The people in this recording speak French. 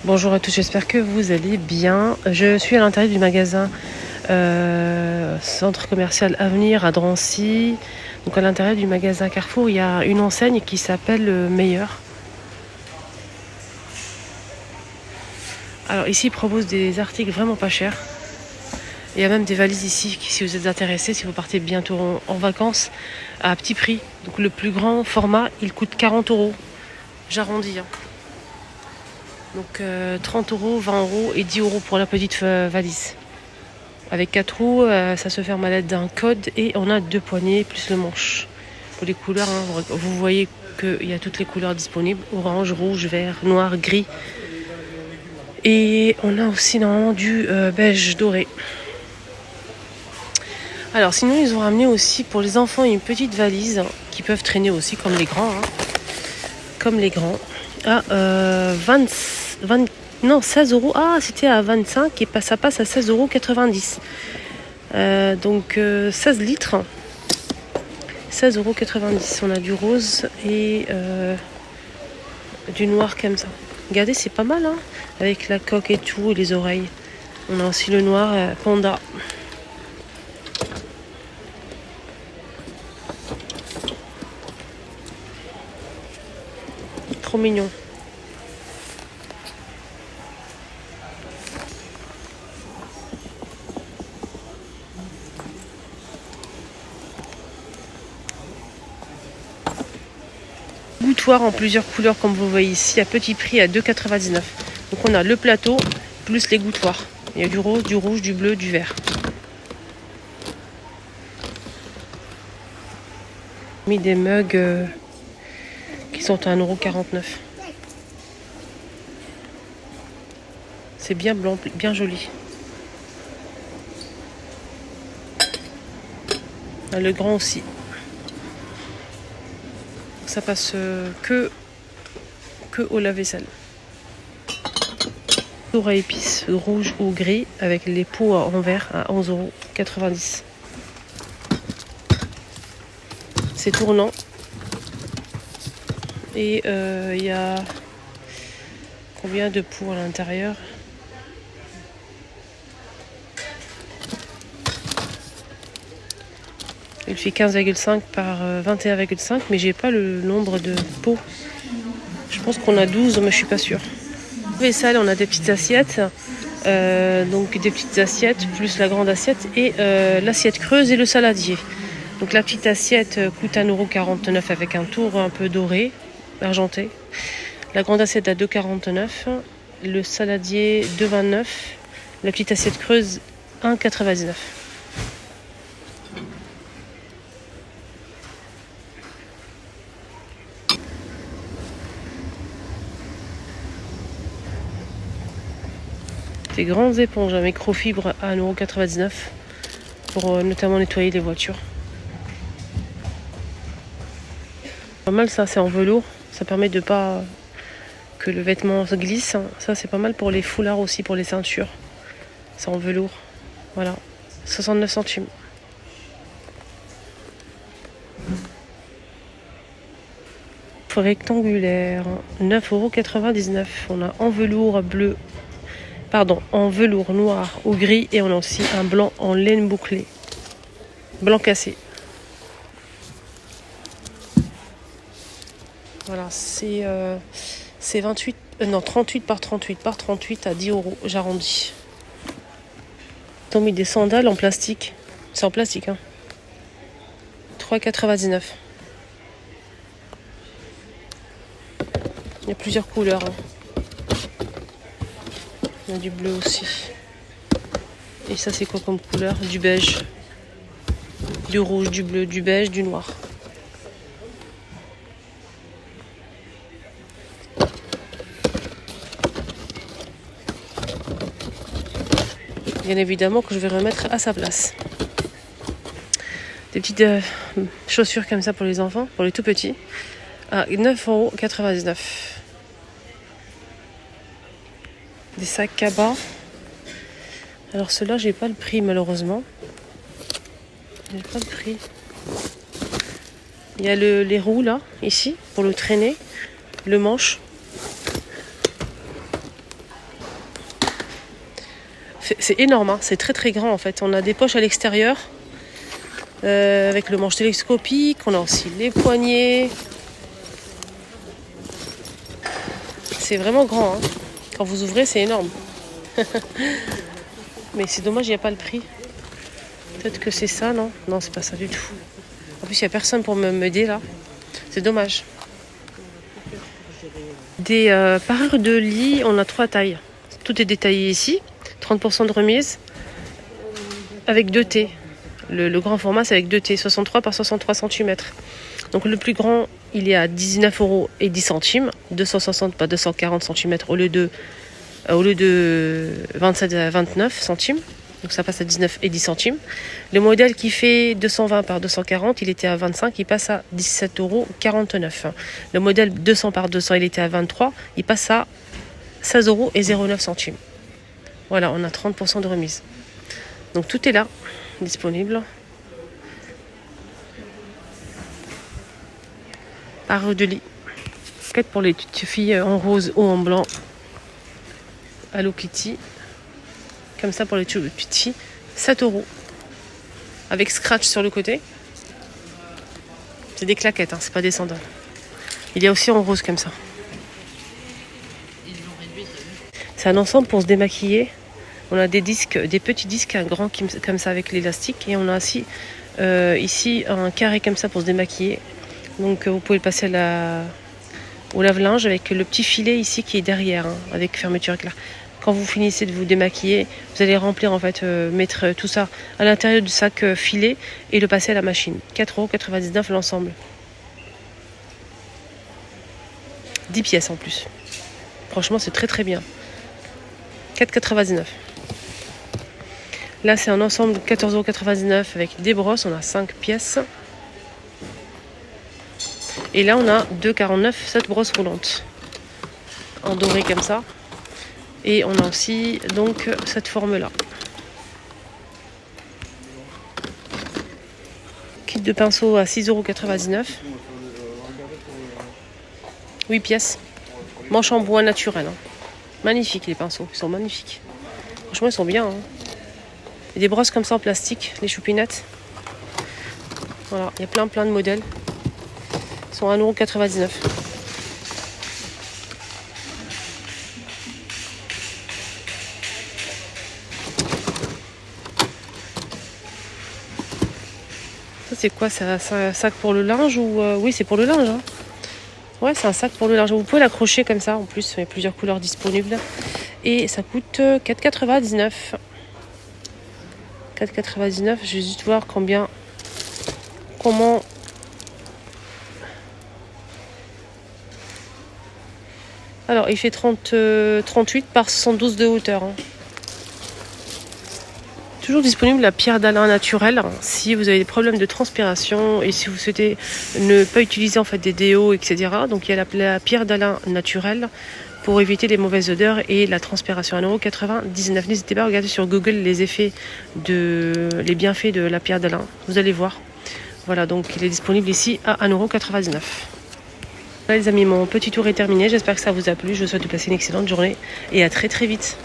Bonjour à tous, j'espère que vous allez bien. Je suis à l'intérieur du magasin Centre commercial Avenir à Drancy. Donc à l'intérieur du magasin Carrefour, il y a une enseigne qui s'appelle Meilleur. Alors ici, ils proposent des articles vraiment pas chers. Il y a même des valises ici, si vous êtes intéressés, si vous partez bientôt en vacances, à petit prix. Donc le plus grand format, il coûte 40 €. J'arrondis. Donc 30 €, 20 € et 10 € pour la petite valise. Avec 4 roues, ça se ferme à l'aide d'un code et on a 2 poignées plus le manche. Pour les couleurs, vous voyez qu'il y a toutes les couleurs disponibles. Orange, rouge, vert, noir, gris. Et on a aussi normalement du beige doré. Alors sinon, ils ont ramené aussi pour les enfants une petite valise qui peuvent traîner aussi comme les grands. Comme les grands. À 16 €. Ah, c'était à 25 et ça passe à 16,90 €. Donc 16 litres. 16,90 €. On a du rose et du noir comme ça. Regardez, c'est pas mal, avec la coque et tout, et les oreilles. On a aussi le noir panda. Trop mignon. Gouttoir en plusieurs couleurs comme vous voyez ici à petit prix à 2,99 €. Donc on a le plateau plus les gouttoirs. Il y a du rose, du rouge, du bleu, du vert. Mis des mugs qui sont à 1,49 €. C'est bien blanc, bien joli. Le grand aussi. Ça passe que au lave-vaisselle. Tour à épices rouge ou gris avec les pots en verre à 11,90 €. C'est tournant. Et il y a combien de pots à l'intérieur? Il fait 15,5 par 21,5, mais j'ai pas le nombre de pots. Je pense qu'on a 12, mais je suis pas sûre. Vaisselle, on a des petites assiettes. Donc des petites assiettes plus la grande assiette et l'assiette creuse et le saladier. Donc la petite assiette coûte 1,49 € avec un tour un peu doré, argenté. La grande assiette à 2,49 €. Le saladier 2,29 €. La petite assiette creuse 1,99 €. Des grandes éponges à microfibre à 1,99 € pour notamment nettoyer les voitures. Pas mal, ça, c'est en velours. Ça permet de pas que le vêtement se glisse. Ça, c'est pas mal pour les foulards aussi, pour les ceintures. C'est en velours. Voilà. 69 centimes. Rectangulaire. 9,99 €. On a en velours bleu. En velours noir ou gris. Et on a aussi un blanc en laine bouclée. Blanc cassé. Voilà, c'est 38 par 38 par 38 à 10 €. J'arrondis. Ils ont mis des sandales en plastique. C'est en plastique, 3,99 €. Il y a plusieurs couleurs. Il y a du bleu aussi. Et ça, c'est quoi comme couleur? Du beige. Du rouge, du bleu, du beige, du noir. Bien évidemment que je vais remettre à sa place. Des petites chaussures comme ça pour les enfants, pour les tout petits, à 9,99 €. Des sacs cabas. Alors ceux-là, j'ai pas le prix malheureusement. J'ai pas le prix. Il y a les roues là, ici, pour le traîner, le manche. C'est énorme, hein. C'est très très grand en fait. On a des poches à l'extérieur avec le manche télescopique. On a aussi les poignets. C'est vraiment grand, hein. Quand vous ouvrez, c'est énorme. Mais c'est dommage, il n'y a pas le prix. Peut-être que c'est ça, non? Non, c'est pas ça du tout. En plus, il n'y a personne pour m'aider là. C'est dommage. Des parures de lit, on a 3 tailles. Tout est détaillé ici. 30% de remise avec 2 T. Le grand format, c'est avec 2 T, 63 par 63 cm. Donc le plus grand, il est à 19,10 €, 260 par 240 cm au lieu de 27 à 29 centimes. Donc ça passe à 19,10 €. Le modèle qui fait 220 par 240, il était à 25, il passe à 17,49 €. Le modèle 200 par 200, il était à 23, il passe à 16,09 €. Voilà, on a 30% de remise. Donc tout est là, disponible. Parure de lit. Peut-être pour les petites filles en rose ou en blanc. Hello Kitty. Comme ça pour les petits. 7 €. Avec scratch sur le côté. C'est des claquettes, hein, c'est pas des sandales. Il y a aussi en rose comme ça. C'est un ensemble pour se démaquiller. On a des disques, des petits disques, un grand comme ça avec l'élastique. Et on a aussi ici un carré comme ça pour se démaquiller. Donc vous pouvez le passer au lave-linge avec le petit filet ici qui est derrière, hein, avec fermeture éclair. Quand vous finissez de vous démaquiller, vous allez remplir en fait, mettre tout ça à l'intérieur du sac filet et le passer à la machine. 4,99 € l'ensemble. 10 pièces en plus. Franchement, c'est très très bien. 4,99 €. Là, c'est un ensemble de 14,99 € avec des brosses. On a 5 pièces. Et là, on a 2,49 € cette brosse roulante. En doré comme ça. Et on a aussi donc cette forme-là. Kit de pinceau à 6,99 €. 8 pièces. Manche en bois naturel. Hein. Magnifiques les pinceaux, ils sont magnifiques. Franchement, ils sont bien. Hein. Et des brosses comme ça en plastique, les choupinettes. Voilà, il y a plein de modèles. Ils sont à 1,99 €. Ça, c'est quoi? C'est un sac pour le linge ou oui, c'est pour le linge. Hein. Ouais, c'est un sac pour le linge. Vous pouvez l'accrocher comme ça. En plus, il y a plusieurs couleurs disponibles. Et ça coûte 4,99 €. 4,99 €. Je vais juste voir comment... Alors, il fait 38 par 72 de hauteur. Hein. Toujours disponible la pierre d'Alain naturelle. Hein. Si vous avez des problèmes de transpiration et si vous souhaitez ne pas utiliser en fait des déos, etc. Donc, il y a la pierre d'Alain naturelle pour éviter les mauvaises odeurs et la transpiration. 1,99 €. N'hésitez pas à regarder sur Google les bienfaits de la pierre d'Alain. Vous allez voir. Voilà, donc il est disponible ici à 1,99 €. Voilà les amis, mon petit tour est terminé. J'espère que ça vous a plu. Je vous souhaite de passer une excellente journée et à très très vite.